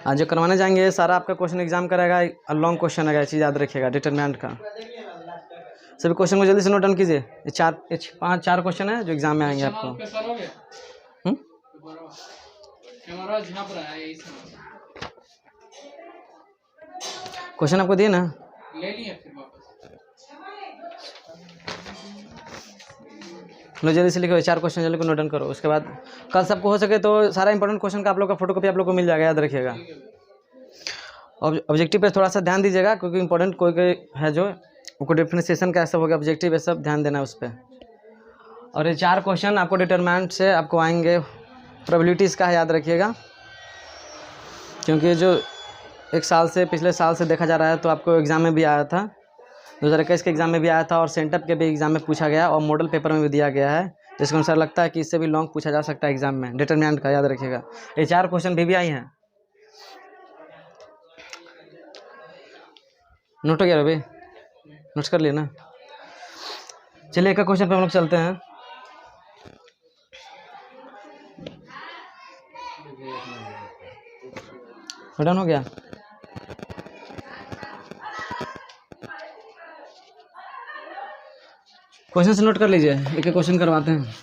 आज जो करवाने जाएंगे सारा आपका क्वेश्चन एग्जाम कराएगा, लॉन्ग क्वेश्चन है, चीज़ याद रखिएगा डिटरमिनेंट का। सभी क्वेश्चन को जल्दी से नोट डाउन कीजिए। ये चार क्वेश्चन है जो एग्जाम में आएंगे आपको। क्वेश्चन आपको दिए ना, ले लिए फिर वापस लो, जल्दी से लिखो 4 क्वेश्चन जल्दी को नोट डाउन करो। उसके बाद कल सबको हो सके तो सारा इंपॉर्टेंट क्वेश्चन का आप लोग का फोटोकॉपी आप लोग को मिल जाएगा, याद रखिएगा। ऑब्जेक्टिव पे थोड़ा सा ध्यान दीजिएगा क्योंकि इंपॉर्टेंट कोई कोई है जो उनको डिफरेंशिएशन कैसे हो गया, ऑब्जेक्टिव है, सब ध्यान देना उस पर। और ये 4 क्वेश्चन आपको डिटरमिनेंट से आपको आएंगे, प्रोबेबिलिटीज़ का है, याद रखिएगा। क्योंकि जो एक साल से पिछले साल से देखा जा रहा है तो आपको एग्ज़ाम में भी आया था, 2021 के एग्ज़ाम में भी आया था और सेंटअप के भी एग्ज़ाम में पूछा गया और मॉडल पेपर में भी दिया गया है, जिसके अनुसार लगता है कि इससे भी लॉन्ग पूछा जा सकता है एग्ज़ाम में डिटरमिनेंट का, याद रखिएगा। ये 4 क्वेश्चन भी आई हैं। नोट हो गया रवि, नोट्स कर लिए ना। चलिए एक क्वेश्चन पे हम लोग चलते हैं। डन हो गया। क्वेश्चन से नोट कर लीजिए, एक एक क्वेश्चन करवाते हैं।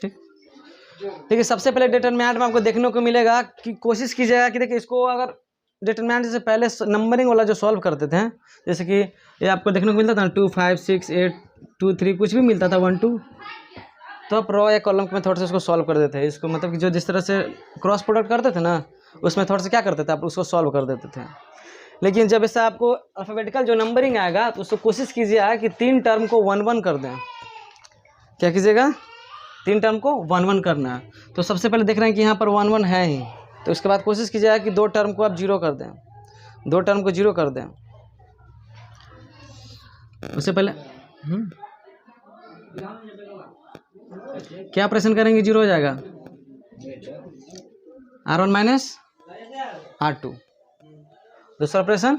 ठीक है, सबसे पहले डिटरमिनेंट में आपको देखने को मिलेगा कि कोशिश कीजिएगा कि देखिए इसको अगर डिटरमिनेंट से पहले नंबरिंग वाला जो सॉल्व करते थे, जैसे कि ये आपको देखने को मिलता था 2 5 6 8 2 3 कुछ भी मिलता था 1 2, तो आप रो या कॉलम के मेथड से उसको सॉल्व कर देते हैं। इसको मतलब कि जो जिस तरह से क्रॉस प्रोडक्ट करते थे ना, उस मेथड से क्या करते थे आप उसको सॉल्व कर देते थे। लेकिन जब इससे आपको अल्फ़ाबेटिकल जो नंबरिंग आएगा तो उसको कोशिश कीजिएगा कि 3 टर्म को 1 1 कर दें। क्या कीजिएगा, 3 टर्म को 1 1 करना है। तो सबसे पहले देख रहे हैं कि यहाँ पर 1 1 है ही, तो उसके बाद कोशिश कीजिएगा कि 2 टर्म को आप 0 कर दें, 2 टर्म को 0 कर दें। उससे पहले क्या ऑपरेशन करेंगे, 0 हो जाएगा, R1 माइनस R2। दूसरा ऑपरेशन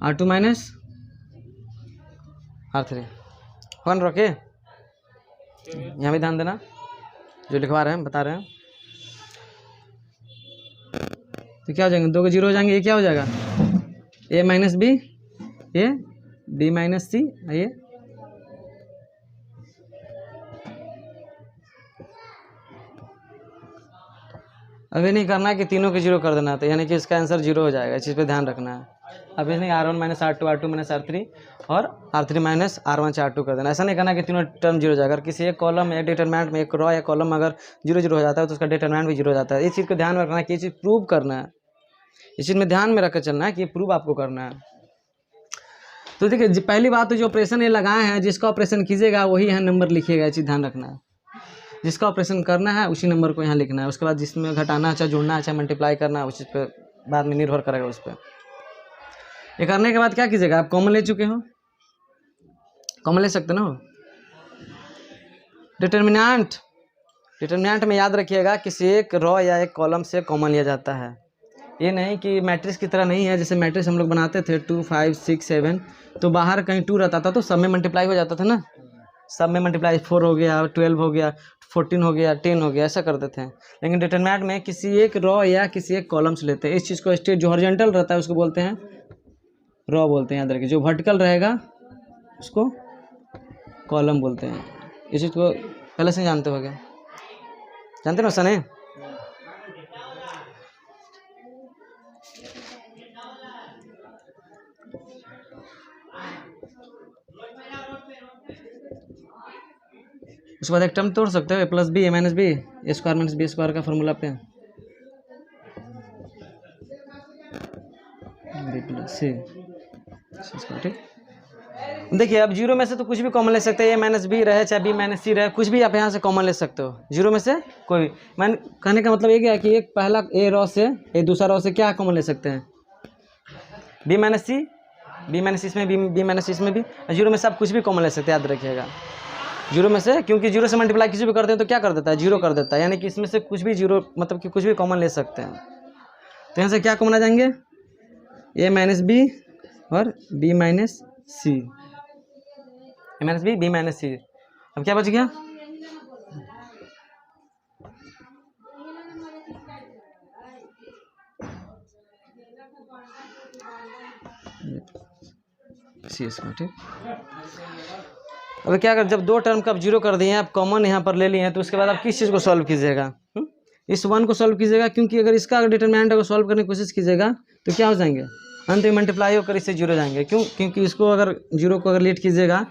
R2 माइनस R3। 1 रखे, यहाँ भी ध्यान देना जो लिखवा रहे हैं, बता रहे हैं। तो क्या हो जाएंगे, 2 के 0 हो जाएंगे। ये क्या हो जाएगा, A माइनस बी, ये B माइनस सी, ये अभी नहीं करना है कि तीनों के 0 कर देना, तो यानी कि इसका आंसर 0 हो जाएगा। इस चीज़ पे ध्यान रखना है। अभी नहीं R1 minus R2 R2 minus R3 और R3 माइनस R1 से R2 कर देना। ऐसा नहीं करना कि तीनों टर्म 0 हो जाएगा। अगर किसी एक कॉलम एक डिटरमिनेंट में एक रो या कॉलम अगर 0 0 हो जाता है तो उसका डिटरमिनेंट भी 0 हो जाता है। इस चीज़ को ध्यान में रखना है कि ये चीज़ प्रूव करना है, इस चीज़ में ध्यान में रखकर चलना है कि प्रूव आपको करना है। तो देखिए पहली बात तो जो ऑपरेशन ये लगाए हैं, जिसका ऑपरेशन कीजिएगा वही यहाँ नंबर लिखिएगा, ये चीज़ ध्यान रखना है। जिसका ऑपरेशन करना है उसी नंबर को यहाँ लिखना है। उसके बाद जिसमें घटाना है, चाहे जोड़ना है, चाहे मल्टीप्लाई करना है, उस चीज़ पर बाद में निर्भर करेगा उस पर। ये करने के बाद क्या कीजिएगा, आप कॉमन ले चुके हो, कॉमन ले सकते ना। डिटरमिनेंट में याद रखिएगा किसी एक रो या एक कॉलम से कॉमन लिया जाता है। ये नहीं कि मैट्रिक्स की तरह नहीं है, जैसे मैट्रिक्स हम लोग बनाते थे 2 5 6 7, तो बाहर कहीं 2 रहता था तो सब में मल्टीप्लाई हो जाता था ना, सब में मल्टीप्लाई 4 हो गया, 12 हो गया, 14 हो गया, 10 हो गया, ऐसा करते थे। लेकिन डिटरमिनेंट में किसी एक रो या किसी एक कॉलम से लेते हैं। इस चीज़ को स्टेट जो हॉरिजॉन्टल रहता है उसको बोलते हैं रो बोलते हैं, याद रखिए। जो वर्टिकल रहेगा उसको कॉलम बोलते हैं। इस चीज़ को पहले से जानते हो गया, जानते ना सने। उसके बाद एक टर्म तोड़ सकते हो, ए प्लस बी ए माइनस बी, ए स्क्वायर माइनस बी स्क्वायर का फॉर्मूला पे बी प्लस सी स्क्वायर। ठीक, देखिए अब 0 में से तो कुछ भी कॉमन ले सकते हैं, ए माइनस बी रहे चाहे बी माइनस सी रहे, कुछ भी आप यहाँ से कॉमन ले सकते हो 0 में से कोई। मैंने कहने का मतलब ये क्या है कि एक पहला ए रो से ए दूसरा रो से क्या कॉमन ले सकते हैं, बी माइनस सी, बी माइनस इसमें बी माइनस इसमें भी। 0 में से आप कुछ भी कॉमन ले सकते हैं, याद रखिएगा। 0 में से, क्योंकि 0 से मल्टीप्लाई किसी भी करते हैं तो क्या कर देता है, 0 कर देता है। यानी कि इसमें से कुछ भी 0 मतलब कि कुछ भी कॉमन ले सकते हैं। तो यहाँ से क्या कॉमन आ जाएंगे, ए माइनस बी और बी माइनस सी, ए माइनस बी माइनस सी। अब क्या बच गया, सी स्क्वायर। ठीक, अब क्या कर, जब दो टर्म का आप जीरो कर दिए हैं, आप कॉमन यहाँ पर ले लिए हैं, तो उसके बाद आप किस चीज़ को सॉल्व कीजिएगा, इस वन को सॉल्व कीजिएगा, क्योंकि अगर इसका डिटरमिनेंट अगर सॉल्व करने की कोशिश कीजिएगा तो क्या हो जाएंगे, अंत में मल्टीप्लाई होकर इससे जीरो जाएंगे। क्यों, क्योंकि इसको अगर जीरो को अगर लेट कीजिएगा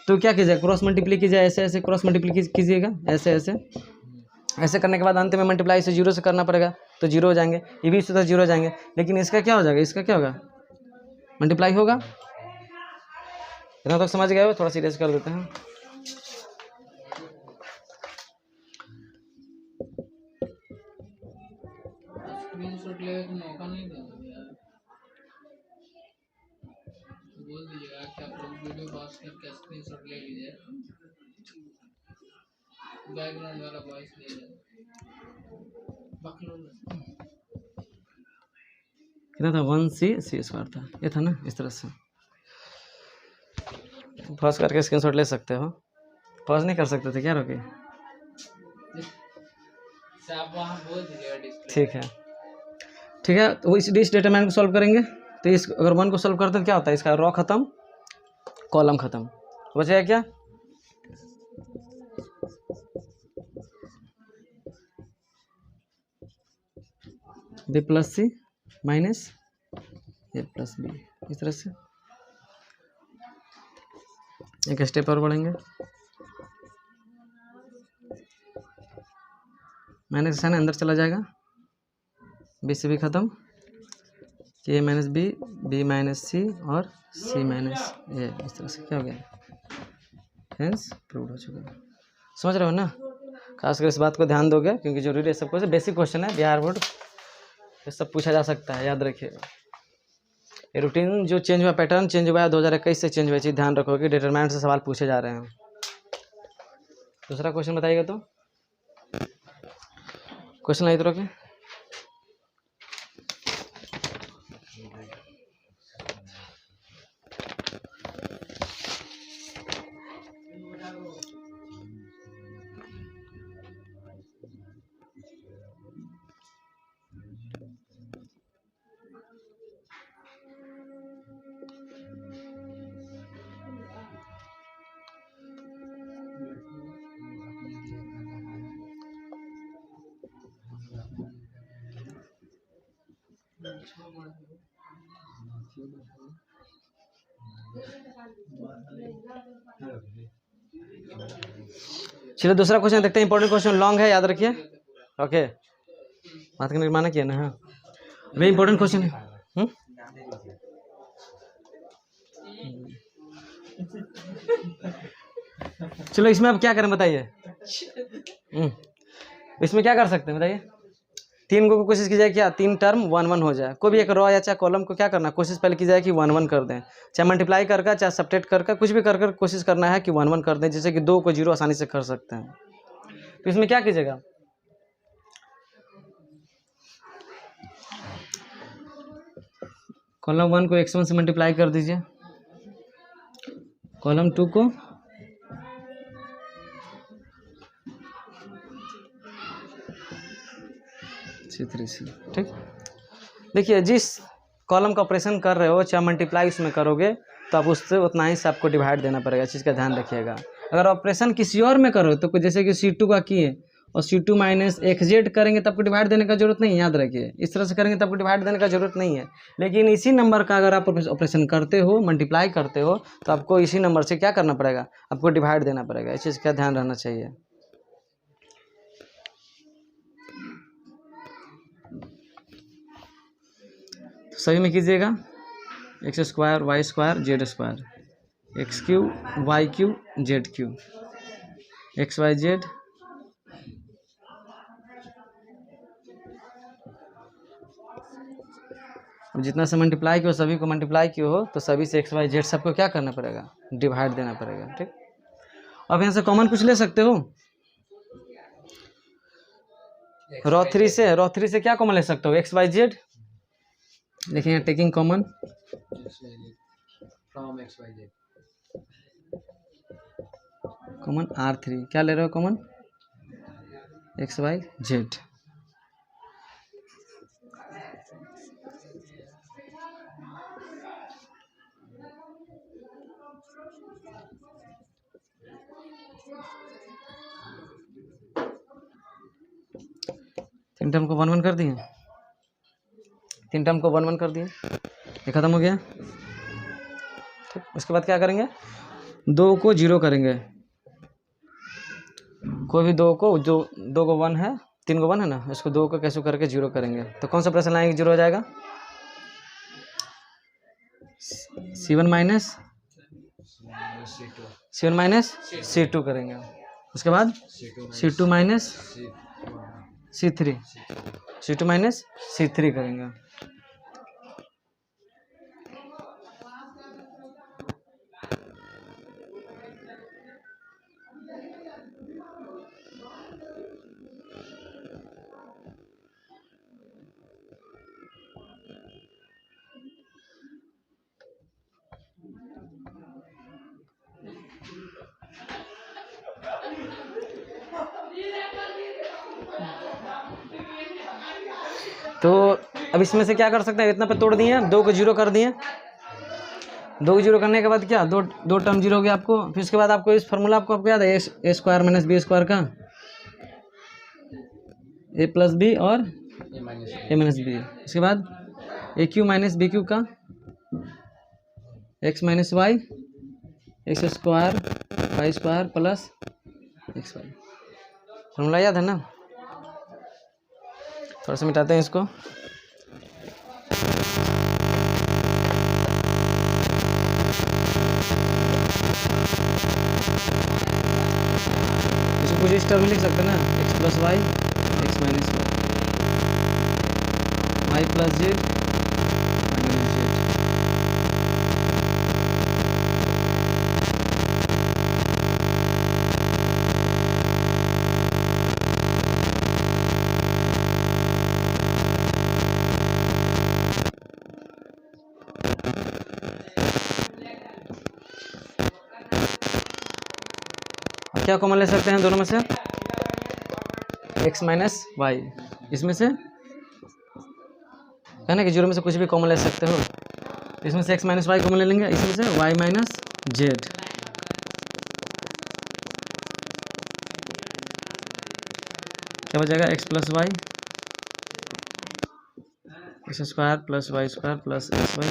तो क्या कीजिएगा, क्रॉस मल्टीप्लाई कीजिए, ऐसे ऐसे क्रॉस मल्टीप्लाई कीजिएगा, ऐसे ऐसे ऐसे करने के बाद अंत में मल्टीप्लाई से जीरो से करना पड़ेगा, तो जीरो हो जाएंगे, ये भी इसी तरह जीरो हो जाएंगे। लेकिन इसका क्या हो जाएगा, इसका क्या होगा, मल्टीप्लाई होगा। इतना तक समझ गए हो, थोड़ा सीरियस कर देते हैं। स्क्रीनशॉट लेने का मौका नहीं देंगे यार, बोल दीजिएगा कि आप लोग वीडियो पॉज करके स्क्रीनशॉट ले लीजिए, बैकग्राउंड वाला वॉइस ले लीजिए। कितना था, 1c स्क्वायर था, ये था ना, इस तरह से पॉज करके स्क्रीनशॉट ले सकते हो। पॉज नहीं कर सकते थे क्या, रोके, आप वहाँ बोल दीजिएगा डिस्प्ले। ठीक है, ठीक है। तो इस डिटरमिनेंट को सॉल्व करेंगे, तो इस अगर वन को सॉल्व करते हैं क्या होता है, इसका रॉ खत्म, कॉलम खत्म, बचेगा क्या, बी प्लस सी माइनस ए प्लस बी, इस तरह से। एक स्टेप और बढ़ेंगे, माइनस साइन अंदर चला जाएगा, बी से भी खत्म, ए माइनस बी माइनस सी और सी माइनस ए, इस तरह से क्या हो गया, हेंस प्रूव हो चुका है। समझ रहे हो ना, खासकर इस बात को ध्यान दोगे, क्योंकि जरूरी है, सब कुछ बेसिक क्वेश्चन है, बिहार बोर्ड ये सब पूछा जा सकता है, याद रखिएगा। ये रूटीन जो चेंज हुआ, पैटर्न चेंज हुआ है 2021 से चेंज हुआ, चीज़ ध्यान रखो कि डिटरमिनेंट से सवाल पूछे जा रहे हैं। दूसरा क्वेश्चन बताइएगा, तो क्वेश्चन नहीं तो रोके। चलिए दूसरा क्वेश्चन देखते हैं, इंपॉर्टेंट क्वेश्चन, लॉन्ग है, याद रखिए। ओके, बात का निर्माण किया ना, हाँ वेरी इंपॉर्टेंट क्वेश्चन है। चलो इसमें अब क्या करें बताइए, इसमें क्या कर सकते हैं बताइए, तीन को कोशिश की जाए क्या, तीन टर्म 1 1 हो जाए, कोई भी एक रॉ या चाहे कॉलम को क्या करना, कोशिश पहले की जाए कि 1 1 कर दें, चाहे मल्टीप्लाई करके चाहे सब्ट्रैक्ट करके, कुछ भी कर कोशिश करना है कि 1 1 कर दें, जिससे कि 2 को 0 आसानी से कर सकते हैं। तो इसमें क्या कीजिएगा, कॉलम 1 को x1 से मल्टीप्लाई कर दीजिए, कॉलम 2 को C3 से। ठीक, देखिए जिस कॉलम का ऑपरेशन कर रहे हो, चाहे मल्टीप्लाई उसमें करोगे तो आप उससे उतना ही से आपको डिवाइड देना पड़ेगा, इस चीज़ का ध्यान रखिएगा। अगर ऑपरेशन किसी और में करो तो जैसे कि C2 का किए और C2 माइनस XZ करेंगे तो आपको डिवाइड देने का जरूरत नहीं है, याद रखिए। इस तरह से करेंगे तो आपको डिवाइड देने का जरूरत नहीं है। लेकिन इसी नंबर का अगर आप ऑपरेशन करते हो, मल्टीप्लाई करते हो, तो आपको इसी नंबर से क्या करना पड़ेगा, आपको डिवाइड देना पड़ेगा। इस चीज़ का ध्यान रहना चाहिए। तो सभी में कीजिएगा X square Y square Z square, X cube Y cube Z cube, X Y Z जितना से मल्टीप्लाई किया हो सभी को मल्टीप्लाई किया हो तो सभी से एक्स वाई जेड सबको क्या करना पड़ेगा, डिवाइड देना पड़ेगा। ठीक, अब यहाँ से कॉमन कुछ ले सकते हो, रॉ थ्री से क्या कॉमन ले सकते हो, एक्स वाई जेड। देखिए यहाँ taking common from X Y Z. Common R3 क्या ले रहे हो कॉमन XYZ। तीन टर्म को 1 1 कर दिए, तीन टर्म को 1 1 कर दिए, ये खत्म हो गया। ठीक, उसके बाद क्या करेंगे, दो को जीरो करेंगे, कोई भी दो को, जो दो को 1 है, तीन को 1 है ना, इसको दो को कैसे करके जीरो करेंगे। तो कौन सा प्रश्न लाएंगे जीरो हो जाएगा, C1 माइनस C2 करेंगे। उसके बाद C2 minus C3 minus C3 करेंगे। तो अब इसमें से क्या कर सकते हैं, इतना पे तोड़ दिए, दो को जीरो कर दिए, दो को जीरो करने के बाद क्या, दो टर्म जीरो हो गया आपको। फिर उसके बाद आपको इस फार्मूला आपको याद है, ए स्क्वायर माइनस बी स्क्वायर का, ए प्लस बी और ए माइनस बी। उसके बाद A cube minus B cube का X minus Y, X square Y square plus X Y. Formula याद है ना, थोड़ा सा मिटाते हैं इसको। इसको कुछ इस टर्म में लिख सकते हैं ना, X plus Y X minus Y plus Z minus Z. क्या कॉमन ले सकते हैं दोनों में से, x माइनस वाई, इसमें से है ना कि जीरो में से कुछ भी कॉमन ले सकते हो, इसमें से x माइनस वाई कॉमन ले लेंगे, इसमें से y माइनस जेड। क्या बचेगा, x plus Y X square plus Y square plus X Y,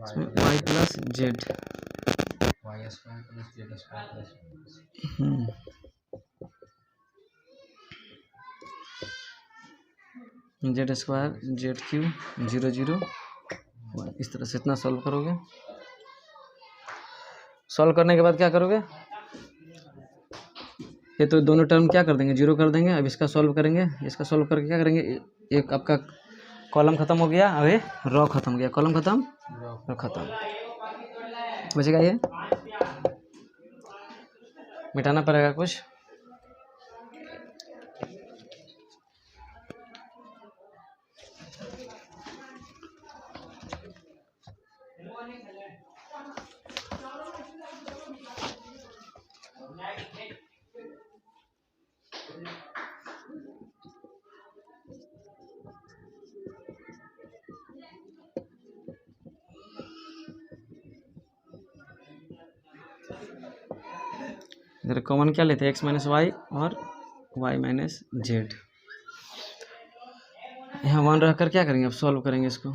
इसमें y plus Z. Y square plus Z square plus Z square Z cube 0 0। इस तरह से इतना सॉल्व करोगे, सॉल्व करने के बाद क्या करोगे, ये तो दोनों टर्म क्या कर देंगे, जीरो कर देंगे। अब इसका सॉल्व करेंगे, इसका सॉल्व करके क्या करेंगे, एक आपका कॉलम खत्म हो गया, अब ये रो खत्म हो गया, कॉलम खत्म रो खत्म, बचेगा ये, मिटाना पड़ेगा कुछ। इधर कॉमन क्या लेते हैं, एक्स माइनस वाई और वाई माइनस जेड। यहाँ 1 रहकर क्या करेंगे, अब सॉल्व करेंगे इसको।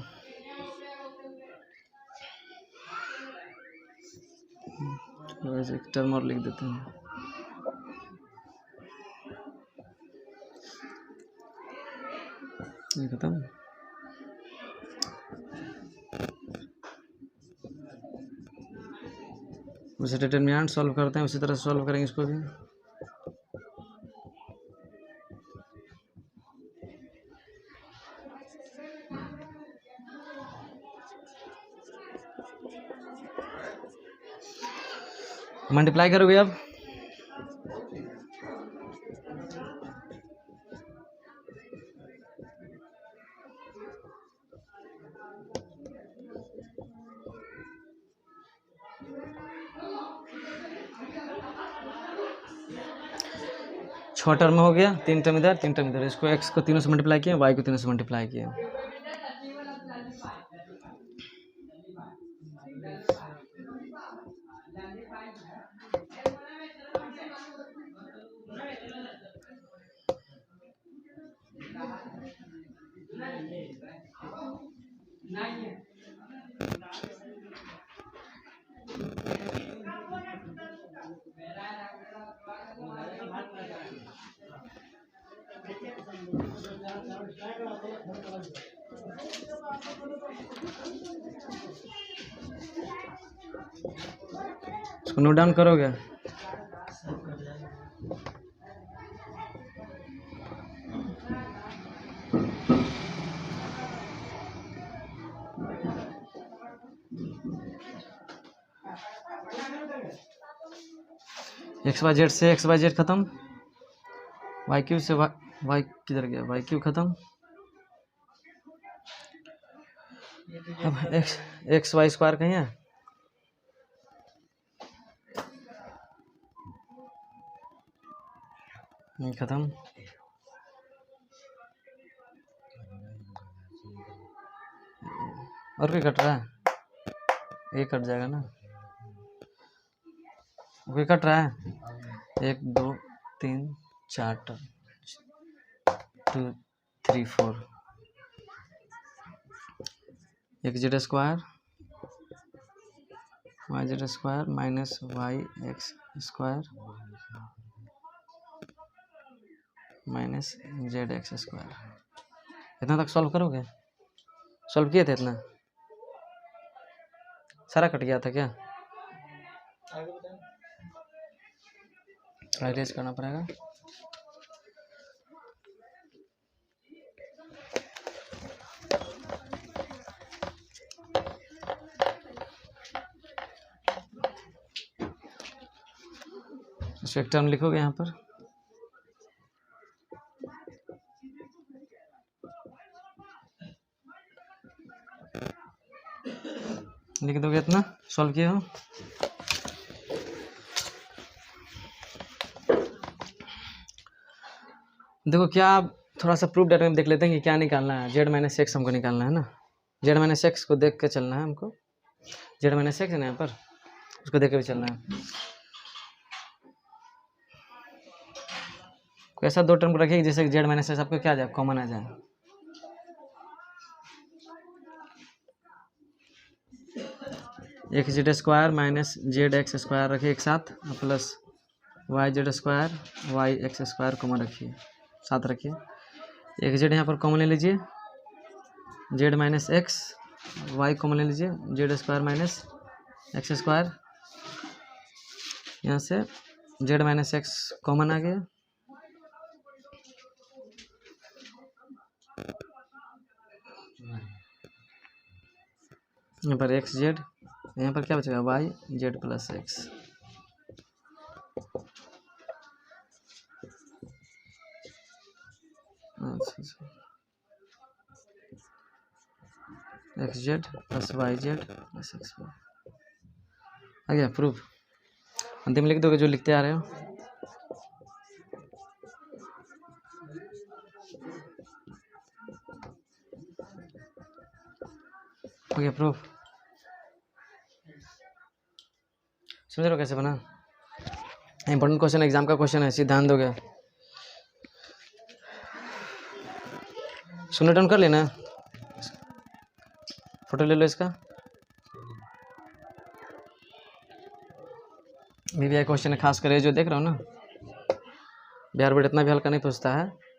वैसे एक टर्म और लिख देते हैं, ये खत्म। उसे डिटरमिनेंट सॉल्व करते हैं, उसी तरह से सॉल्व करेंगे इसको भी। मल्टीप्लाई करोगे अब, 6 टर्म हो गया, 3 टर्म इधर 3 टर्म इधर, इसको x को तीनों से मल्टीप्लाई किया, y को तीनों से मल्टीप्लाई किया। इसको नोट डाउन करोगे? एक्स वाई जेड से एक्स वाई जेड खत्म, वाई क्यू से वाई किधर गया, वाई क्यू खत्म। अब एक्स वाई स्क्वायर कहीं है? नहीं, खत्म। और कोई कट रहा है? ये कट जाएगा ना, कोई कट रहा है? 1 2 3 4 term, 2 3 4, X Z square Y Z square minus Y X square minus Z X square. इतना तक सॉल्व करोगे? सॉल्व किए थे इतना? सारा कट गया था क्या? इरेज करना पड़ेगा। एक टर्म लिखोगे यहाँ पर, लिख दोगे इतना, सॉल्व किए हो। देखो क्या, आप थोड़ा सा प्रूफ डाटा में देख लेते हैं कि क्या निकालना है। जेड माइनस एक्स हमको निकालना है ना, जेड माइनस एक्स को देख के चलना है हमको। जेड माइनस एक्स है ना यहाँ पर, उसको देख के भी चलना है। कोई ऐसा 2 टर्म को रखिए जैसे कि जेड माइनस एक्स आपको क्या आ जाए, कॉमन आ जाए। X Z square minus Z X square रखिए एक साथ, plus Y Z square Y X square common रखिए, साथ रखिए। एक जेड यहाँ पर कॉमन ले लीजिए, Z minus X, Y common ले लीजिए, Z square minus X square. यहाँ से जेड माइनस एक्स कॉमन आ गया, यहाँ पर एक्स जेड, यहाँ पर क्या बचेगा, वाई जेड प्लस एक्स। अच्छा, X Z plus Y Z plus X Y आ गया प्रूफ। अंतिम लिख दोगे जो लिखते आ रहे हो। हो गया प्रूफ। समझ रहे हो कैसे बना? इंपॉर्टेंट क्वेश्चन, एग्जाम का क्वेश्चन है, ध्यान दोगे। सुनो डाउन कर लेना, फोटो ले लो इसका। BBI क्वेश्चन है, खास कर जो देख रहा हो ना, बिहार बोर्ड इतना भी हल्का नहीं पूछता है।